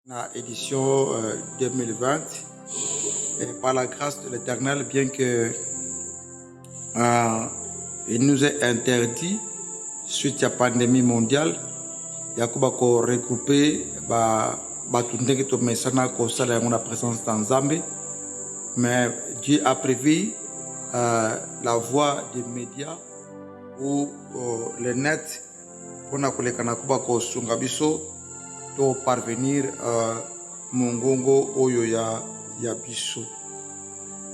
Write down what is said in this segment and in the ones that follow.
La édition 2020 et par la grâce de l'Éternel, bien que il nous est interdit suite à la pandémie mondiale, il y a regroupé la présence dans Zambie, mais Dieu a prévu la voie des médias ou le net pour nous parvenir mongongo oyo ya biso.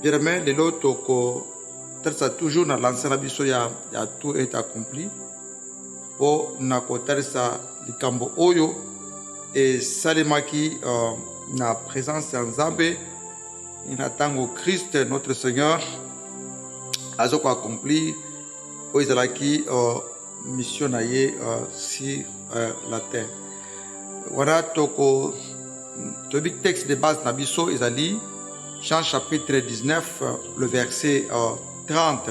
Bien le loto ko tersa toujours na lancer na biso ya tout est accompli po na ko tersa likambo oyo et salemaki na présence en Zambie ina tango Christ notre Seigneur azoko accompli o izalaki mission na ye sur la terre. Voilà toko le texte de base nabiso ezali Jean chapitre 19 le verset 30.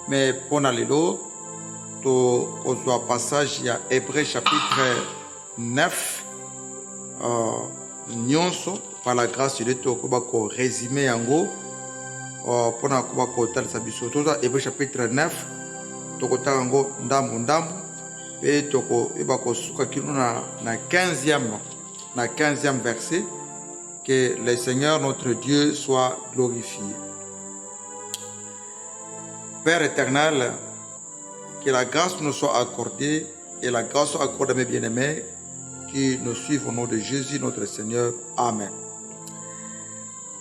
Mais pour lelo to kozwa passage ya Hébreu chapitre 9 nyonso par la grâce de Dieu to ko résumer yango pour na ko talisa biso to Hébreu chapitre 9 to ko tango ndambu et toko ebako suka kilo na 15e verset. Que le Seigneur notre Dieu soit glorifié. Père éternel, que la grâce nous soit accordée et la grâce soit accordée à mes bien-aimés qui nous suivent au nom de Jésus notre Seigneur. Amen.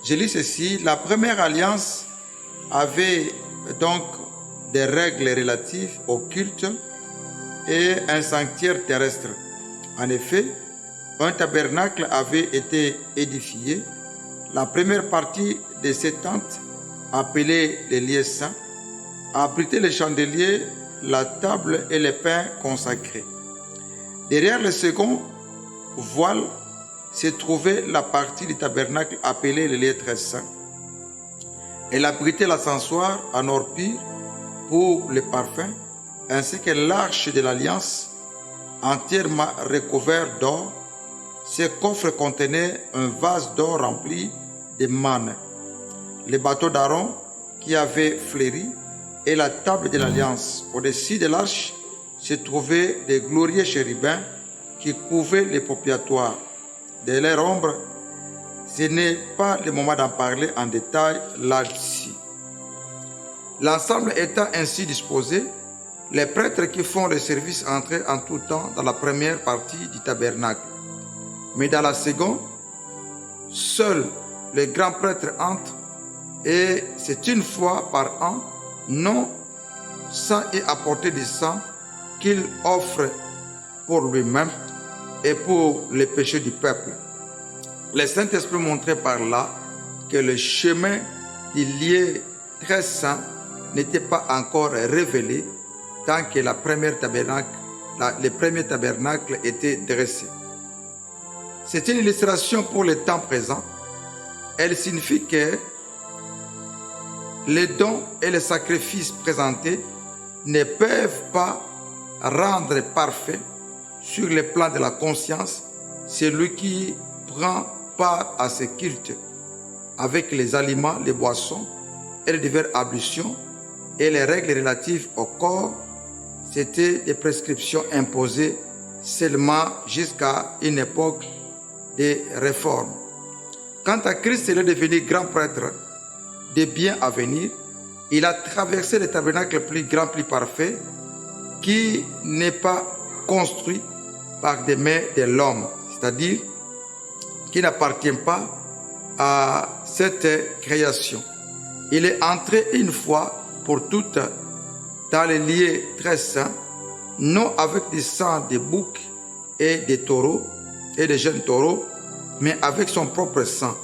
Je lis ceci. La première alliance avait donc des règles relatives au culte et un sanctuaire terrestre. En effet, un tabernacle avait été édifié. La première partie de cette tente, appelée les lieux saints, abritait les chandeliers, la table et les pains consacrés. Derrière le second voile se trouvait la partie du tabernacle appelée les lieux très saints. Elle abritait l'ascensoir en or pur pour les parfums, ainsi que l'arche de l'alliance, entièrement recouvert d'or. Ce coffre contenait un vase d'or rempli de manne, le bateau d'Aaron qui avait fleuri et la table de l'alliance. Au-dessus de l'arche se trouvaient des glorieux chérubins qui couvraient les propitiatoires. De leur ombre, ce n'est pas le moment d'en parler en détail là-dessus. L'ensemble étant ainsi disposé, les prêtres qui font le service entraient en tout temps dans la première partie du tabernacle. Mais dans la seconde, seul le grand prêtre entre, et c'est une fois par an, non sans y apporter du sang qu'il offre pour lui-même et pour les péchés du peuple. Le Saint-Esprit montrait par là que le chemin du lieu très saint n'était pas encore révélé tant que le premier tabernacle était dressé. C'est une illustration pour le temps présent. Elle signifie que les dons et les sacrifices présentés ne peuvent pas rendre parfait sur le plan de la conscience celui qui prend part à ce culte avec les aliments, les boissons et les diverses ablutions et les règles relatives au corps. C'était des prescriptions imposées seulement jusqu'à une époque des réformes. Quant à Christ, il est devenu grand prêtre des biens à venir. Il a traversé le tabernacle plus grand, plus parfait, qui n'est pas construit par des mains de l'homme, c'est-à-dire qui n'appartient pas à cette création. Il est entré une fois pour toutes dans les lieux très saints, non avec du sang de boucs et des taureaux et des jeunes taureaux, mais avec son propre sang.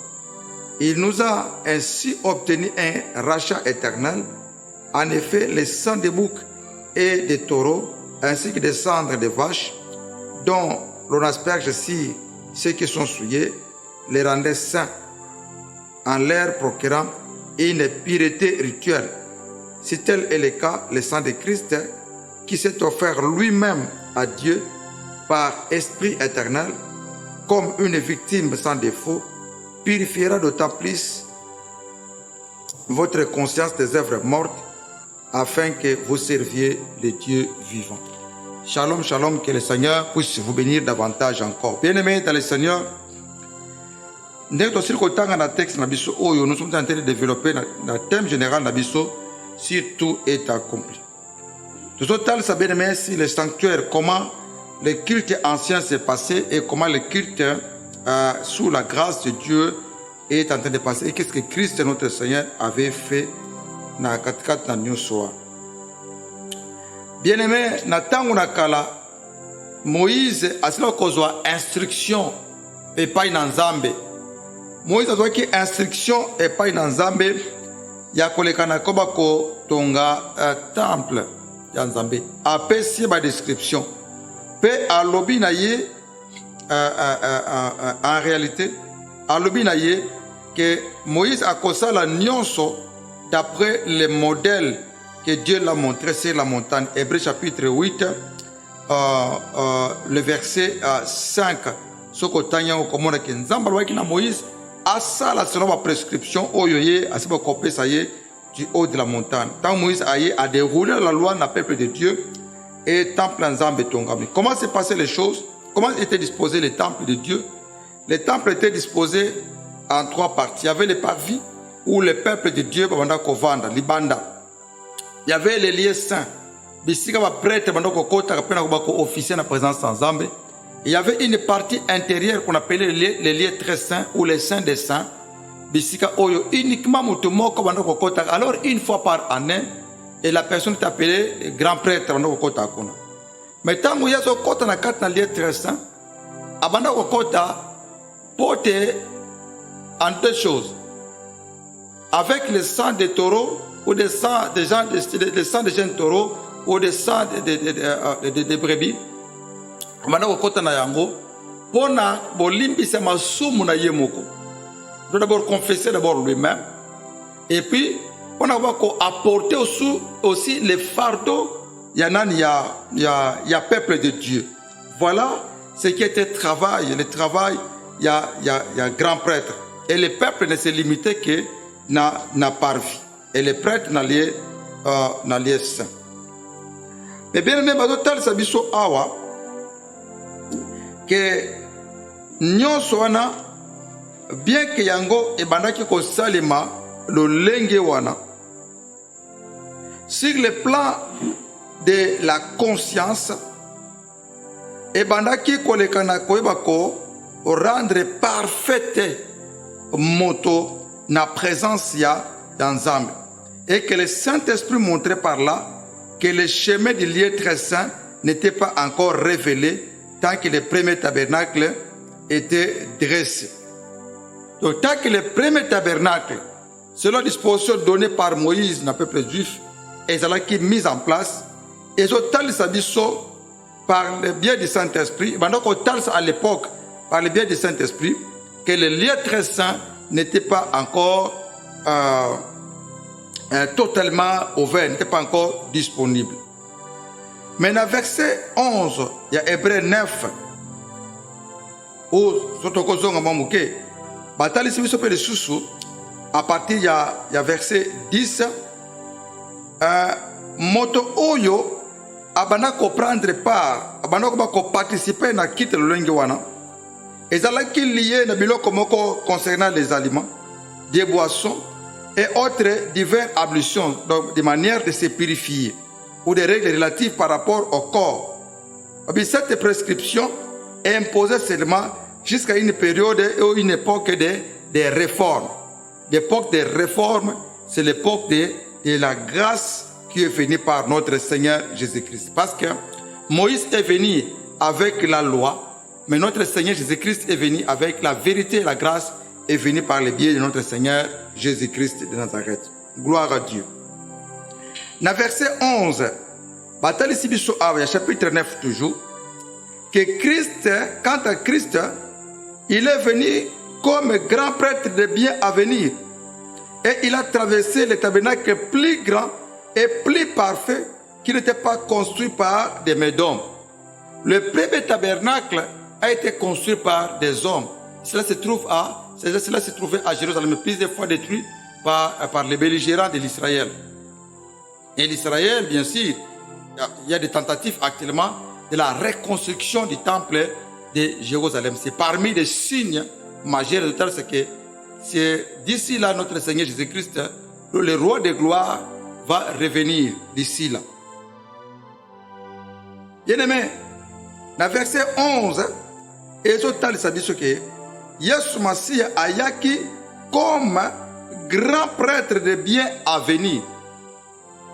Il nous a ainsi obtenu un rachat éternel. En effet, le sang des boucs et des taureaux, ainsi que des cendres de vaches, dont l'on asperge si ceux qui sont souillés, les rendait saints, en leur procurant une pureté rituelle. Si tel est le cas, le sang de Christ, qui s'est offert lui-même à Dieu par esprit éternel, comme une victime sans défaut, purifiera d'autant plus votre conscience des œuvres mortes, afin que vous serviez le Dieu vivant. Shalom, shalom, que le Seigneur puisse vous bénir davantage encore. Bien-aimés dans le Seigneur, nous sommes en train de développer le thème général si tout est accompli. Tout total, ça bien aimé, si le sanctuaire, comment le culte ancien s'est passé et comment le culte sous la grâce de Dieu est en train de passer et qu'est-ce que Christ notre Seigneur avait fait dans le 4 New Soir. Bien aimé, Nathan Kala, Moïse a cela kozwa instruction et pas une Nzambe. Moïse a dit instruction et pas une Nzambe. Ya kolekana koba ko tonga temple ya Nzambe. Après si ba description. Pe alobi na ye en réalité alobi na ye que Moïse a kosa la nyonso d'après les modèles que Dieu l'a montré sur la montagne. Hébreux chapitre 8, le verset 5. Soko tanya okomona ke Nzamba lwaki na Moïse asala selon la prescription oyoye asiba kopé ça y est du haut de la montagne. Tant Moïse a déroulé la loi na peuple de Dieu et temple Nzamba tongami. Comment s'est passé les choses? Comment étaient disposés les temples de Dieu? Les temples étaient disposés en 3 parties. Il y avait les parvis où le peuple de Dieu banda kovanda libanda. Il y avait les lieux saints. Bisika va prêtre banda kokota kapena ko officier na présence Nzamba. Il y avait une partie intérieure qu'on appelait les lieux très saints ou les saints des saints. Bisika oyo uniquement mutumoko banda kokota. Alors une fois par année, et la personne est appelée le grand prêtre banda kokota akuna. Mais tant que yazo kota na kat na lieu très saint, abanda kokota porte en 2 choses. Avec le sang des taureaux ou des sang des gens, des sang des jeunes taureaux ou des sang de brebis. Abanda kokota na yango pona bolimbisa masumu na yemoko. Il doit d'abord confesser d'abord lui-même et puis on a apporter aussi les fardeaux il y a peuple de Dieu. Voilà ce qui était le travail il y a grand prêtre et le peuple ne se limitait que na parvi et les prêtres na lieu saint. Mais bien aimé bazotal sabiso awa que nyonso wana bien que yango ebandaki ko salima lo lenge wana sur le plan de la conscience ebandaki kolekana koyeba ko rendre parfaite moto na présence ya Nzambe et que le Saint-Esprit montrait par là que le chemin du lieu très saint n'était pas encore révélé tant que le premier tabernacle était dressé. Donc tant que le premier tabernacle, selon la disposition donnée par Moïse dans le peuple juif, et qui est mise en place, et total sabiso par le biais du Saint-Esprit, à l'époque, par le biais du Saint-Esprit, que le lieu très saint n'était pas encore totalement ouvert, n'était pas encore disponible. Mais dans verset 11, il y a Hébreux 9, où à partir il y a verset 10, moto oyo abana ko prendre part, abana ko participer na quitte le lengi wana. Ezalaki lié na biloko moko concernant les aliments, des boissons et autres diverses ablutions, donc de manière de se purifier ou des règles relatives par rapport au corps. Mais cette prescription est imposée seulement jusqu'à une période ou une époque des réformes. L'époque des réformes, c'est l'époque de la grâce qui est venue par notre Seigneur Jésus-Christ. Parce que Moïse est venu avec la loi, mais notre Seigneur Jésus-Christ est venu avec la vérité et la grâce est venu par le biais de notre Seigneur Jésus-Christ de Nazareth. Gloire à Dieu. Dans verset 11, chapitre 9 toujours, que Christ, quant à Christ, il est venu comme grand prêtre de bien à venir. Et il a traversé le tabernacle plus grand et plus parfait qui n'était pas construit par des mains d'hommes. Le premier tabernacle a été construit par des hommes. Cela se trouvait à Jérusalem, plusieurs fois détruit par les belligérants de l'Israël. Et l'Israël, bien sûr, il y a des tentatives actuellement de la reconstruction du temple de Jérusalem. C'est parmi les signes majeurs de tout, c'est que c'est d'ici là notre Seigneur Jésus-Christ, le roi de gloire, va revenir d'ici là. Bien-aimé, dans verset 11, et total sabi ce que Yesu Masih ayaki comme grand prêtre des biens à venir.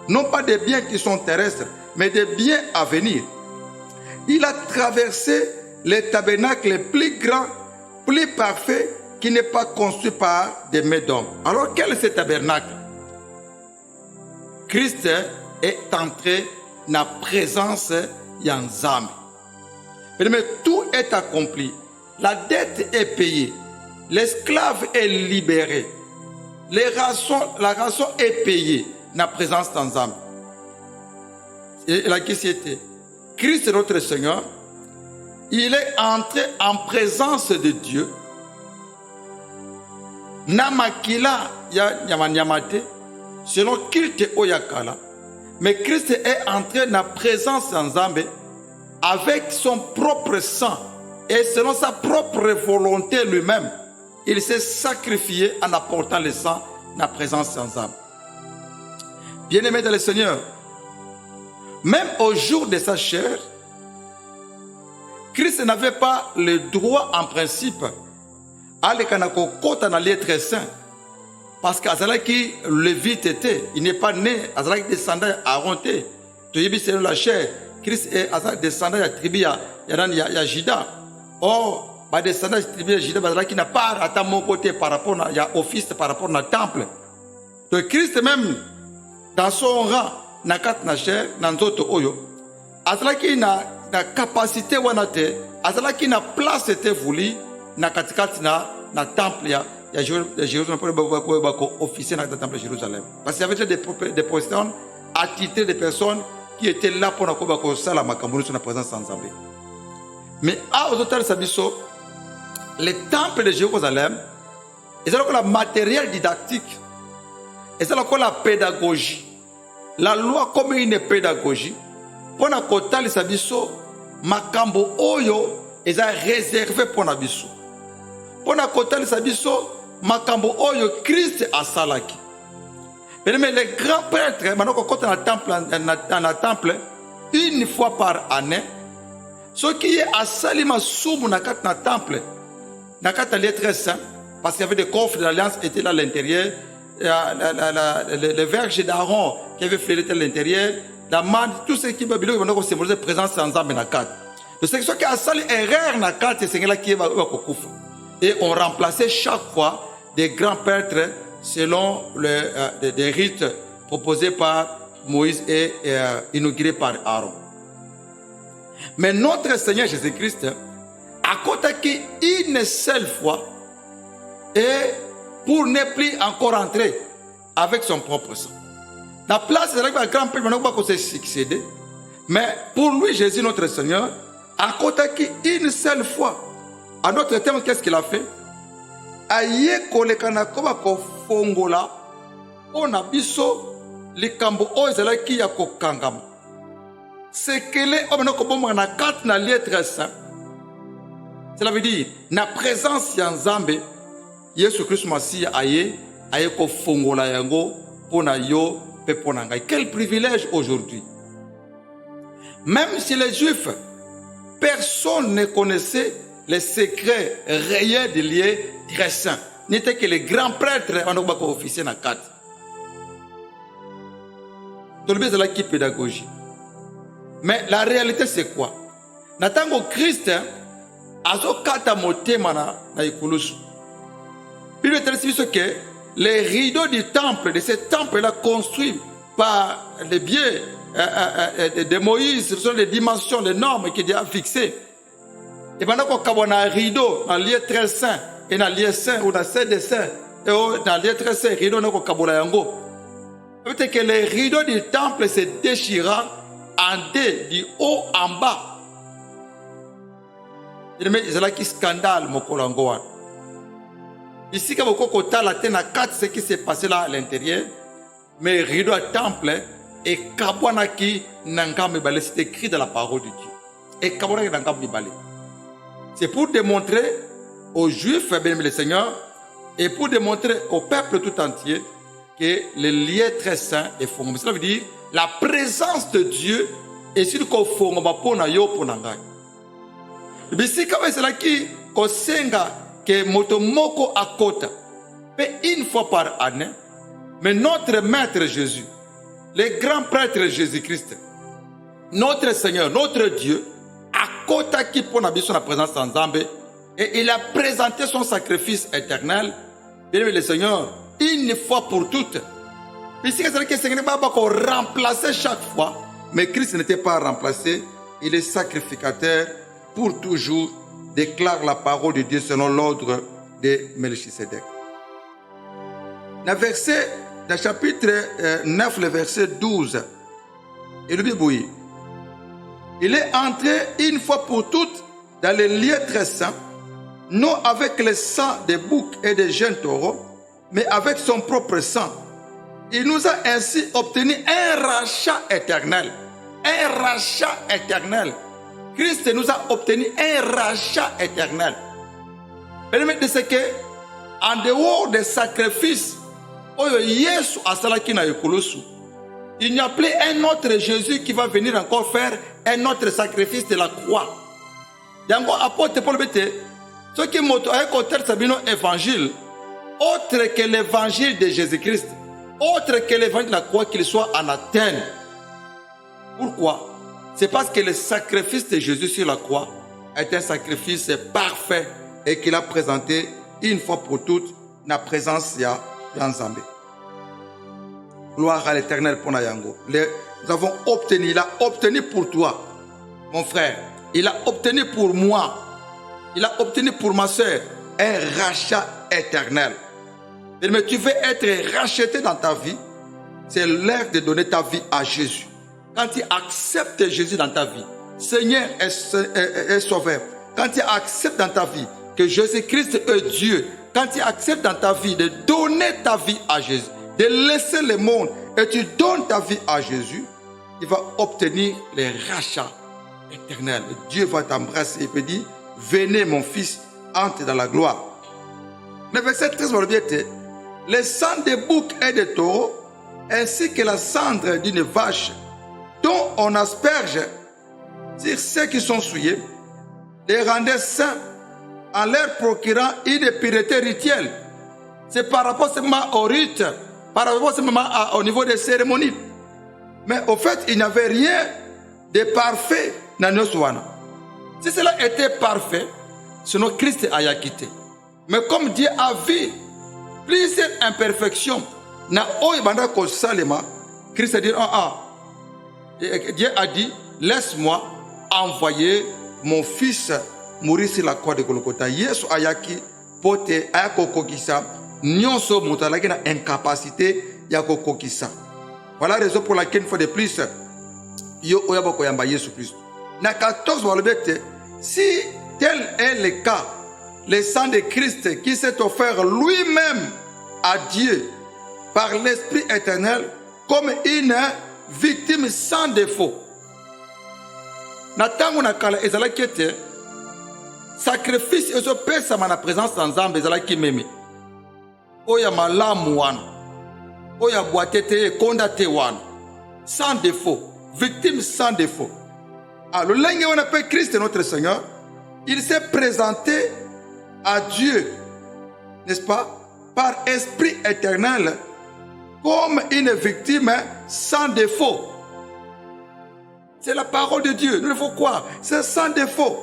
Non pas des biens qui sont terrestres, mais des biens à venir. Il a traversé les tabernacles plus grands, plus parfaits, qui n'est pas construit par des mains d'hommes. Alors quel est ce tabernacle? Christ est entré dans la présence d'Yanzambi. Mais tout est accompli. La dette est payée. L'esclave est libéré. La rançon est payée dans la présence d'Yanzambi. Et la question était, Christ notre Seigneur, il est entré en présence de Dieu. Namakila Yamanyamate, selon Kilte Oyakala. Mais Christ est entré dans la présence d'Yanzambi avec son propre sang et selon sa propre volonté lui-même. Il s'est sacrifié en apportant le sang dans la présence d'Yanzambi. Bien-aimé dans le Seigneur, même au jour de sa chair, Christ n'avait pas le droit en principe à aller dans l'être saint. Parce qu'Azalaki lévite était, il n'est pas né, Azalaki descendant Aaron était. Tu y selon la chair, Christ est descendant de la tribu de Juda. Or, descendant de la tribu de Juda, Azalaki n'a pas à mon côté par rapport à office, par rapport au temple. Donc Christ même, dans son rang, na kat na chair, na nzoto oyo, Azalaki na capacité wanate, Azalaki na place était voulu, na katikati na temple ya Jérusalem pour officier dans le temple de Jérusalem. Parce qu'il y avait des protestants attitrés des personnes qui étaient là pour la salle à Makambouni sur la présence d'Yanzambi. Mais à Ozotal Sabiso, le temple de Jérusalem, ils ont le matériel didactique, ils ont la pédagogie. La loi comme une pédagogie, pour la Kotal Sabiso, Makambo Oyo, ils ont réservé pour la biso. Pour la Kotal Sabiso, Makambo Oyo, Christ a salaki. Mais les grands prêtres, maintenant qu'on dans le temple, une fois par année, ce qui est à Salima Soum dans le temple, dans le lettre saint, parce qu'il y avait des coffres de l'alliance étaient là à l'intérieur, les verges d'Aaron qui avaient fleuré à l'intérieur, la manne, tout ce qui va symboliser la présence d'Yanzambi dans le cadre. Donc c'est ce qui a sali erreur dans le cadre, c'est ce qui est et on remplaçait chaque fois des grands prêtres selon des rites proposés par Moïse et inaugurés par Aaron. Mais notre Seigneur Jésus-Christ a contacté une seule fois et pour ne plus encore entrer avec son propre sang. La place de la grand prêtre, on va se succéder. Mais pour lui, Jésus, notre Seigneur, a contacté une seule fois. À notre terme, qu'est-ce qu'il a fait? Aïe kolekana koba ko fongola on a biso likambo ozela ki ya ko kangama. C'est que les hommes n'ont pas na quatre na lettre saint. Cela veut dire na présence d'Yanzambi, Yesu Christ Masih aïe ko fongola yango pona yo pe pona ngai. Quel privilège aujourd'hui. Même si les Juifs, personne ne connaissait les secrets réels des lieux très saints. N'était que les grands prêtres en officier dans 4. Donc, c'est là qui est pédagogie. Mais la réalité, c'est quoi? Natango Christ a zo kata motema na ikulusu. Bible dit que les rideaux du temple, de ce temple-là construit par les biais de Moïse, ce sont les dimensions, les normes qui sont fixées. Et pendant qu'on a un rideau dans le lieu très saint, et dans le lieu saint, ou dans le saint des saints, et dans le lieu très saint, le rideau n'a pas yango. Peut-être que les rideaux du temple se déchirent en deux, du haut en bas. C'est là qui scandale mon colangoan. Ici, quand vous avez la 4, ce qui s'est passé là à l'intérieur, mais rideau à temple et Kabwanaki Nangam Balé, c'est écrit dans la parole de Dieu. Et Kabwanaki Nangam Balé. C'est pour démontrer aux Juifs, bien le Seigneur, et pour démontrer au peuple tout entier que le lien très saint est fondé. Cela veut dire la présence de Dieu est sur le fond de yo ponangai. Mais si quand c'est là qui kosenga que motomoko akota, une fois par année, mais notre Maître Jésus, le grand prêtre Jésus-Christ, notre Seigneur, notre Dieu, akota qui pour nabiso la présence en Zambé, et il a présenté son sacrifice éternel, bien le Seigneur, une fois pour toutes. Ici, c'est que le Seigneur n'a pas remplacé chaque fois, mais Christ n'était pas remplacé, il est sacrificateur pour toujours, déclare la parole de Dieu selon l'ordre de Melchisedec. Dans le chapitre 9, le verset 12, il dit, il est entré une fois pour toutes dans les lieux très saints, non avec le sang des boucs et des jeunes taureaux, mais avec son propre sang. Il nous a ainsi obtenu un rachat éternel. Un rachat éternel. Christ nous a obtenu un rachat éternel. Mais c'est que, en dehors des sacrifices, il n'y a plus un autre Jésus qui va venir encore faire un autre sacrifice de la croix. Donc, apôtre Paul Bété, ce qui est évangile, autre que l'évangile de Jésus-Christ, autre que l'évangile de la croix, qu'il soit en Athènes. Pourquoi? C'est parce que le sacrifice de Jésus sur la croix est un sacrifice parfait et qu'il a présenté une fois pour toutes la présence dans Zambé. Gloire à l'Éternel pour Nayango. Nous avons obtenu, il a obtenu pour toi, mon frère. Il a obtenu pour moi. Il a obtenu pour ma soeur un rachat éternel. Mais tu veux être racheté dans ta vie, c'est l'heure de donner ta vie à Jésus. Quand tu acceptes Jésus dans ta vie, Seigneur est sauveur. Quand tu acceptes dans ta vie que Jésus-Christ est Dieu, quand tu acceptes dans ta vie de donner ta vie à Jésus, de laisser le monde et tu donnes ta vie à Jésus, tu vas obtenir les rachats éternels. Dieu va t'embrasser et peut dire, venez mon fils, entre dans la gloire. Le verset 13 va le dire, le sang des boucs et des taureaux, ainsi que la cendre d'une vache, dont on asperge sur ceux qui sont souillés, les rendait saints en leur procurant une pureté rituelle. C'est par rapport seulement au rite, par rapport seulement au niveau des cérémonies. Mais au fait, il n'y avait rien de parfait dans nos soins. Si cela était parfait, sinon Christ a quitté. Mais comme Dieu a vu plusieurs imperfections, Christ a dit, Dieu a dit, laisse-moi envoyer mon fils mourir sur la croix de Golgotha. Yesu ayaki pote ayako kokisa nyonso mutalaki na incapacité ya kokokisa. Voilà la raison pour laquelle une fois de plus yo oyaba koyamba Yesu Christ. Na 14 walobete, si tel est le cas, le sang de Christ qui s'est offert lui-même à Dieu par l'Esprit éternel comme une victime sans défaut. Natango nakala ezala kete sacrifice ezo pesa mana présence en Nzambe ezala kimeme. Oya malamu wana. Oya boatete konda te wana. Sans défaut, victime sans défaut. Alors l'engue on appelle Christ notre Seigneur, il s'est présenté à Dieu, n'est-ce pas, par esprit éternel comme une victime sans défaut. C'est la parole de Dieu. Nous il faut croire. C'est sans défaut.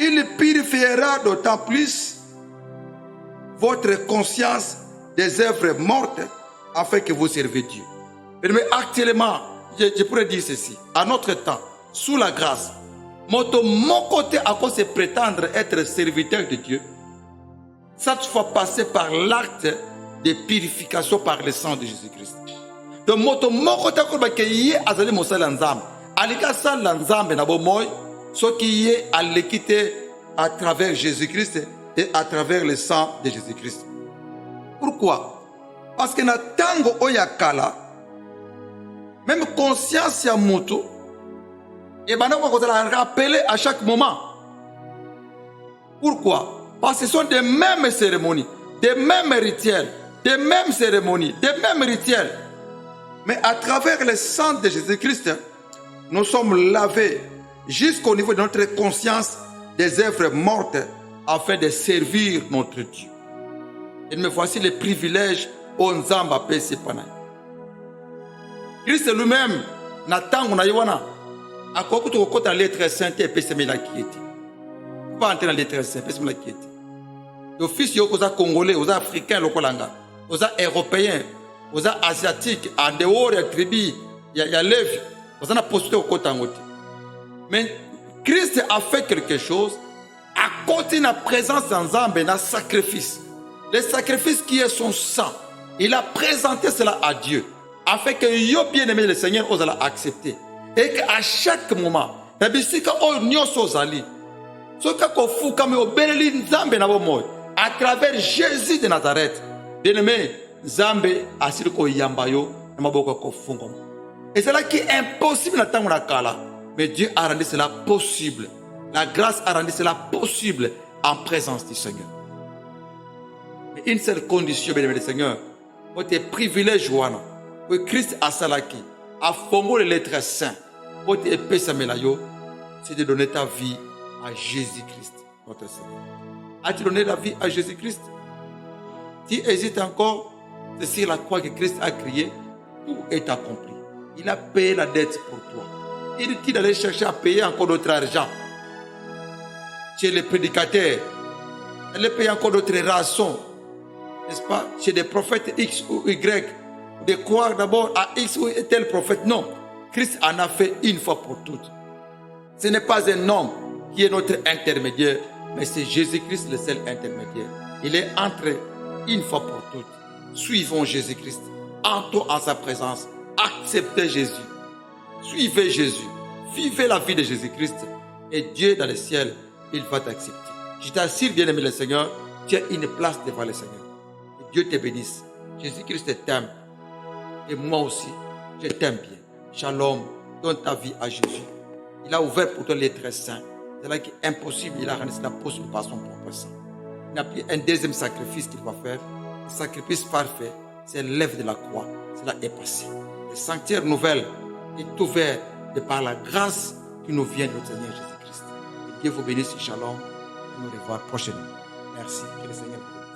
Il purifiera d'autant plus votre conscience des œuvres mortes afin que vous servez Dieu. Mais actuellement, je pourrais dire ceci. À notre temps, sous la grâce, mon côté à cause de prétendre être serviteur de Dieu, ça te fait passer par l'acte de purification par le sang de Jésus-Christ. Donc, mon côté à cause de yé azali mosala nzambe. Alika sala nzambe na bomoy, so ki yé alikite à travers Jésus-Christ et à travers le sang de Jésus-Christ. Pourquoi? Parce que na tango oyakala, même conscience ya moto, et maintenant on va la rappeler à chaque moment. Pourquoi? Parce que ce sont des mêmes cérémonies, des mêmes rituels, des mêmes cérémonies, des mêmes rituels. Mais à travers le sang de Jésus-Christ, nous sommes lavés jusqu'au niveau de notre conscience des œuvres mortes afin de servir notre Dieu. Et me voici les privilèges au Nzamba Pesipana. Christ lui-même, Nathan, on a yoana, à quoi que tu as la lettre sainte et Pessimila qui était. Pas entrer dans la lettre sainte, Pessimila qui était. L'office aux Congolais, aux Africains, aux Européens, aux Asiatiques, en dehors de la tribu, il y a Lévi, aux apostés au côté. Mais Christ a fait quelque chose à côté de la présence d'Ensemble et de sacrifice. Le sacrifice qui est son sang, il a présenté cela à Dieu, afin que yo bien-aimé le Seigneur ose l'accepter. Et qu'à chaque moment, à travers Jésus de Nazareth, bien-aimé, Zambe asile ko yambayo na maboko ko fungo. Et c'est là qui est impossible na tango na kala, mais Dieu a rendu cela possible. La grâce a rendu cela possible en présence du Seigneur. Mais une seule condition, bien aimé le Seigneur, pour tes privilèges wana, pour Christ a salaki, a fongo les lettres saints, pour tes épées samelayo, c'est de donner ta vie à Jésus-Christ, notre Seigneur. As-tu donné la vie à Jésus-Christ? Tu hésites encore? C'est sur la croix que Christ a crié, tout est accompli. Il a payé la dette pour toi. Il dit d'aller chercher à payer encore d'autres argent. Chez les prédicateurs, d'aller payer encore d'autres rançons. N'est-ce pas? Chez des prophètes X ou Y. De croire d'abord à X ou tel prophète. Non. Christ en a fait une fois pour toutes. Ce n'est pas un homme qui est notre intermédiaire, mais c'est Jésus-Christ le seul intermédiaire. Il est entré une fois pour toutes. Suivons Jésus-Christ. Entrons en sa présence. Acceptez Jésus. Suivez Jésus. Vivez la vie de Jésus-Christ. Et Dieu dans le ciel, il va t'accepter. Je t'assure, bien-aimé le Seigneur, tu as une place devant le Seigneur. Et Dieu te bénisse. Jésus-Christ t'aime. Et moi aussi, je t'aime bien. Shalom. Donne ta vie à Jésus. Il a ouvert pour toi les très saints. C'est là qui est impossible. Il a rendu cela possible par son propre sang. Il n'y a plus un deuxième sacrifice qu'il va faire. Le sacrifice parfait, c'est l'œuvre de la croix. Cela est passé. Le sanctuaire nouvel est ouvert de par la grâce qui nous vient de notre Seigneur Jésus-Christ. Que Dieu vous bénisse. Shalom. Nous nous revoilà prochainement. Merci. Que le Seigneur vous bénisse.